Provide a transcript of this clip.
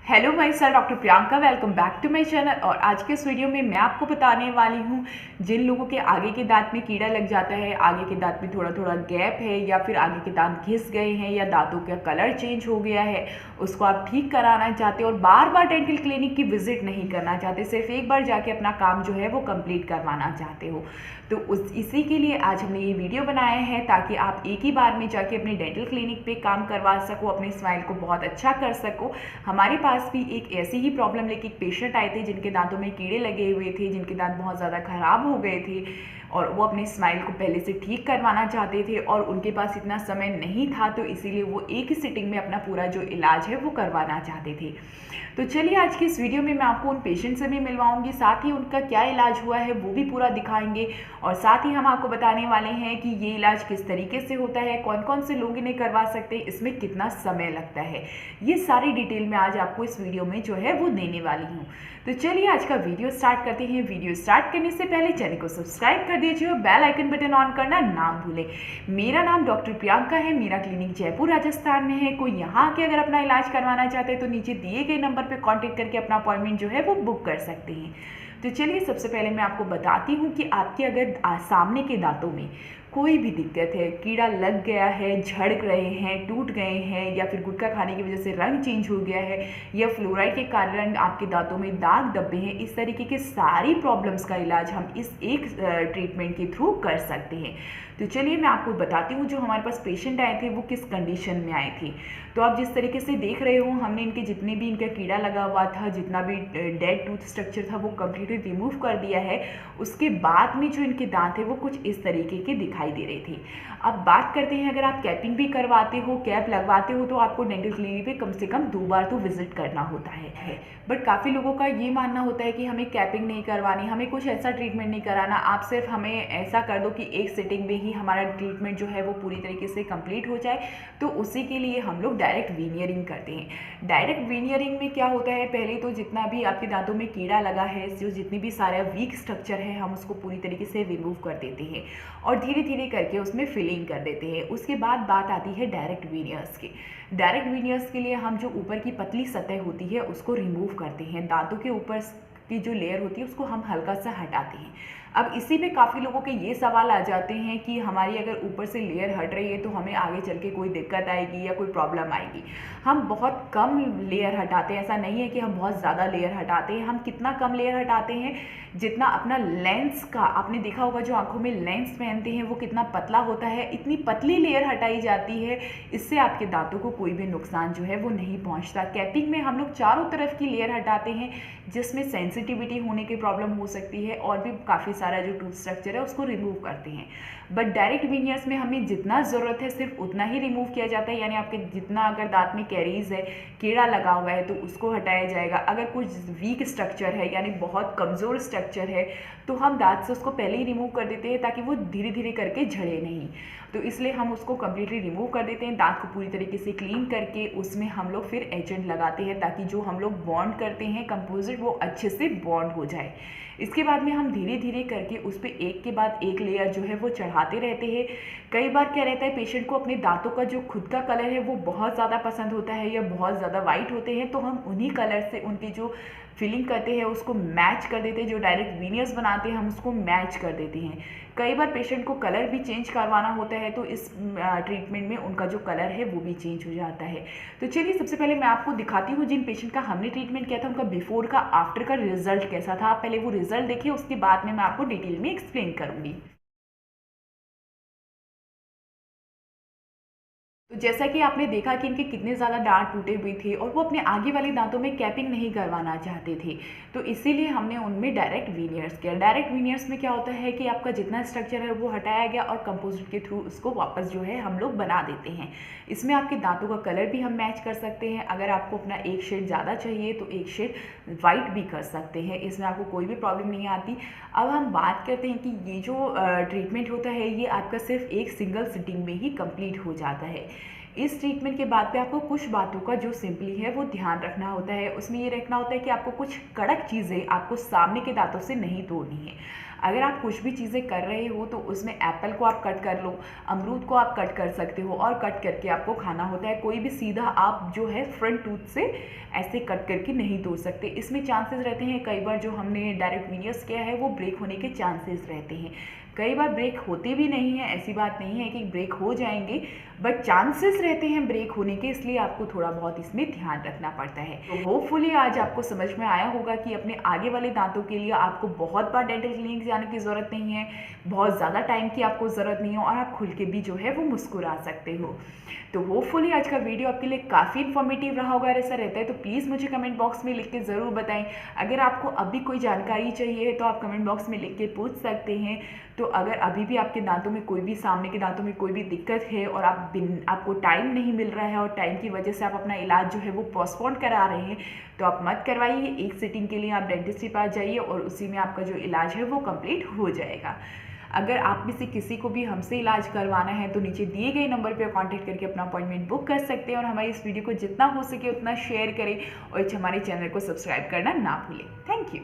Hello myself doctor Priyanka, welcome back to my channel. और आज के इस वीडियो में मैं आपको बताने वाली हूँ जिन लोगों के आगे के दांत में कीड़ा लग जाता है, आगे के दांत में थोड़ा थोड़ा गैप है या फिर आगे के दांत घिस गए हैं या दांतों का कलर चेंज हो गया है, उसको आप ठीक कराना चाहते हो और बार बार डेंटल क्लिनिक की विजिट नहीं करना चाहते, सिर्फ एक बार जाके अपना काम जो है वो कंप्लीट करवाना चाहते हो, तो इसी के लिए आज हमने ये वीडियो बनाया है ताकि आप एक ही बार में जाके अपने डेंटल क्लिनिक पे काम करवा सको, अपने स्माइल को बहुत अच्छा कर सको। हमारे पास भी एक ऐसी ही प्रॉब्लम लेके एक पेशेंट आए थे जिनके दांतों में कीड़े लगे हुए थे, जिनके दांत बहुत ज़्यादा ख़राब हो गए थे और वो अपने स्माइल को पहले से ठीक करवाना चाहते थे और उनके पास इतना समय नहीं था, तो इसीलिए वो एक ही सिटिंग में अपना पूरा जो इलाज है वो करवाना चाहते थे। तो चलिए आज की इस वीडियो में मैं आपको उन पेशेंट से भी मिलवाऊंगी, साथ ही उनका क्या इलाज हुआ है वो भी पूरा दिखाएंगे और साथ ही हम आपको बताने वाले हैं कि ये इलाज किस तरीके से होता है, कौन कौन से लोग इन्हें करवा सकते हैं, इसमें कितना समय लगता है, ये सारी डिटेल में आज आपको इस वीडियो में जो है वो देने वाली हूँ। तो चलिए आज का वीडियो स्टार्ट करते हैं। वीडियो स्टार्ट करने से पहले चैनल को सब्सक्राइब कर दीजिए और बेल आइकन बटन ऑन करना ना भूलें। मेरा नाम डॉक्टर प्रियंका है, मेरा क्लिनिक जयपुर राजस्थान में है। कोई यहाँ आके अगर अपना इलाज करवाना चाहते हैं तो नीचे दिए गए नंबर पर कॉन्टेक्ट करके अपना अपॉइंटमेंट जो है वो बुक कर सकते हैं। तो चलिए सबसे पहले मैं आपको बताती हूँ कि आपके अगर सामने के दांतों में कोई भी दिक्कत है, कीड़ा लग गया है, झड़ रहे हैं, टूट गए हैं या फिर गुटखा खाने की वजह से रंग चेंज हो गया है या फ्लोराइड के कारण आपके दांतों में दाग धब्बे हैं, इस तरीके के सारी प्रॉब्लम्स का इलाज हम इस एक ट्रीटमेंट के थ्रू कर सकते हैं। तो चलिए मैं आपको बताती हूँ जो हमारे पास पेशेंट आए थे वो किस कंडीशन में आए थे। तो आप जिस तरीके से देख रहे हो, हमने इनके जितने भी इनका कीड़ा लगा हुआ था, जितना भी डेड टूथ स्ट्रक्चर था वो कम्प्लीटली रिमूव कर दिया है। उसके बाद में जो इनके दांत है वो कुछ इस तरीके के दिखाई दे रहे थे। अब बात करते हैं, अगर आप कैपिंग भी करवाते हो, कैप लगवाते हो, तो आपको डेंटल क्लिनिक पे कम से कम 2 बार तो विजिट करना होता है। बट काफ़ी लोगों का ये मानना होता है कि हमें कैपिंग नहीं करवानी, हमें कुछ ऐसा ट्रीटमेंट नहीं कराना, आप सिर्फ हमें ऐसा कर दो कि एक सिटिंग में ही हमारा ट्रीटमेंट जो है वो पूरी तरीके से कंप्लीट हो जाए। तो उसी के लिए हम लोग डायरेक्ट वीनियरिंग करते हैं। डायरेक्ट वीनियरिंग में क्या होता है, पहले तो जितना भी आपके दांतों में कीड़ा लगा है, जो जितनी भी सारा वीक स्ट्रक्चर है, हम उसको पूरी तरीके से रिमूव कर देते हैं और धीरे धीरे करके उसमें फिलिंग कर देते हैं। उसके बाद बात आती है डायरेक्ट वीनियर्स की। डायरेक्ट वीनियर्स के लिए हम जो ऊपर की पतली सतह होती है उसको रिमूव करते हैं, दांतों के ऊपर की जो लेयर होती है उसको हम हल्का सा हटाते हैं। अब इसी में काफ़ी लोगों के ये सवाल आ जाते हैं कि हमारी अगर ऊपर से लेयर हट रही है तो हमें आगे चल के कोई दिक्कत आएगी या कोई प्रॉब्लम आएगी। हम बहुत कम लेयर हटाते हैं, ऐसा नहीं है कि हम बहुत ज़्यादा लेयर हटाते हैं। हम कितना कम लेयर हटाते हैं, जितना अपना लेंस का, आपने देखा होगा जो आंखों में लेंस पहनते हैं वो कितना पतला होता है, इतनी पतली लेयर हटाई जाती है। इससे आपके दांतों को कोई भी नुकसान जो है वो नहीं पहुंचता। कैपिंग में हम लोग चारों तरफ की लेयर हटाते हैं जिसमें सेंसिटिविटी होने की प्रॉब्लम हो सकती है और भी काफ़ी सारा जो टूथ स्ट्रक्चर है उसको रिमूव करते हैं। बट डायरेक्ट वीनियर्स में हमें जितना ज़रूरत है सिर्फ उतना ही रिमूव किया जाता है, यानी आपके जितना अगर दांत में कैरीज है, कीड़ा लगा हुआ है तो उसको हटाया जाएगा। अगर कुछ वीक स्ट्रक्चर है यानी बहुत कमज़ोर स्ट्रक्चर है तो हम दांत से उसको पहले ही रिमूव कर देते हैं ताकि वो धीरे धीरे करके झड़े नहीं, तो इसलिए हम उसको कम्प्लीटली रिमूव कर देते हैं। दांत को पूरी तरीके से क्लीन करके उसमें हम लोग फिर एजेंट लगाते हैं ताकि जो हम लोग बॉन्ड करते हैं कंपोजिट वो अच्छे से बॉन्ड हो जाए। इसके बाद में हम धीरे धीरे करके उस पर एक के बाद एक लेयर जो है वो चढ़ाते रहते हैं। कई बार क्या रहता है, पेशेंट को अपने दांतों का जो खुद का कलर है वो बहुत ज़्यादा पसंद होता है या बहुत ज़्यादा वाइट होते हैं, तो हम उन्हीं कलर से उनकी जो फिलिंग करते हैं उसको मैच कर देते हैं। जो डायरेक्ट वीनियर्स बनाते हैं हम उसको मैच कर देते हैं। कई बार पेशेंट को कलर भी चेंज करवाना होता है तो इस ट्रीटमेंट में उनका जो कलर है वो भी चेंज हो जाता है। तो चलिए सबसे पहले मैं आपको दिखाती हूँ जिन पेशेंट का हमने ट्रीटमेंट किया था उनका बिफोर का आफ्टर का रिजल्ट कैसा था। आप पहले वो रिजल्ट देखिए, उसके बाद में मैं आपको डिटेल में एक्सप्लेन करूँगी। तो जैसा कि आपने देखा कि इनके कितने ज़्यादा दांत टूटे हुए थे और वो अपने आगे वाले दांतों में कैपिंग नहीं करवाना चाहते थे, तो इसीलिए हमने उनमें डायरेक्ट वीनियर्स किया। डायरेक्ट वीनियर्स में क्या होता है कि आपका जितना स्ट्रक्चर है वो हटाया गया और कंपोजिट के थ्रू उसको वापस जो है हम लोग बना देते हैं। इसमें आपके दांतों का कलर भी हम मैच कर सकते हैं। अगर आपको अपना एक शेड ज़्यादा चाहिए तो एक शेड वाइट भी कर सकते हैं, इसमें आपको कोई भी प्रॉब्लम नहीं आती। अब हम बात करते हैं कि ये जो ट्रीटमेंट होता है ये आपका सिर्फ एक सिंगल सिटिंग में ही कंप्लीट हो जाता है। इस ट्रीटमेंट के बाद पे आपको कुछ बातों का जो सिंपली है वो ध्यान रखना होता है। उसमें ये रखना होता है कि आपको कुछ कड़क चीज़ें आपको सामने के दांतों से नहीं तोड़नी है। अगर आप कुछ भी चीज़ें कर रहे हो तो उसमें एप्पल को आप कट कर लो, अमरूद को आप कट कर सकते हो और कट करके आपको खाना होता है। कोई भी सीधा आप जो है फ्रंट टूथ से ऐसे कट करके नहीं तोड़ सकते। इसमें चांसेस रहते हैं कई बार जो हमने डायरेक्ट वीनियर्स किया है वो ब्रेक होने के चांसेस रहते हैं। कई बार ब्रेक होते भी नहीं है, ऐसी बात नहीं है कि ब्रेक हो जाएंगे, बट चांसेस रहते हैं ब्रेक होने के, इसलिए आपको थोड़ा बहुत इसमें ध्यान रखना पड़ता है। तो होपफुली आज आपको समझ में आया होगा कि अपने आगे वाले दांतों के लिए आपको बहुत बार डेंटल क्लिनिक जाने की ज़रूरत नहीं है, बहुत ज़्यादा टाइम की आपको ज़रूरत नहीं है और आप खुल के भी जो है वो मुस्कुरा सकते हो। तो होपफुली आज का वीडियो आपके लिए काफ़ी इन्फॉर्मेटिव रहा होगा। ऐसा रहता है तो प्लीज़ मुझे कमेंट बॉक्स में लिख के ज़रूर बताएं। अगर आपको अभी कोई जानकारी चाहिए तो आप कमेंट बॉक्स में लिख के पूछ सकते हैं। तो अगर अभी भी आपके दांतों में कोई भी, सामने के दांतों में कोई भी दिक्कत है और आपको टाइम नहीं मिल रहा है और टाइम की वजह से आप अपना इलाज जो है वो पोस्टपोन करा रहे हैं, तो आप मत करवाइए। एक सिटिंग के लिए आप डेंटिस्ट के पास जाइए और उसी में आपका जो इलाज है वो कंप्लीट हो जाएगा। अगर आप में से किसी को भी हमसे इलाज करवाना है तो नीचे दिए गए नंबर पर कांटेक्ट करके अपना अपॉइंटमेंट बुक कर सकते हैं और हमारी इस वीडियो को जितना हो सके उतना शेयर करें और हमारे चैनल को सब्सक्राइब करना ना भूलें। Thank you.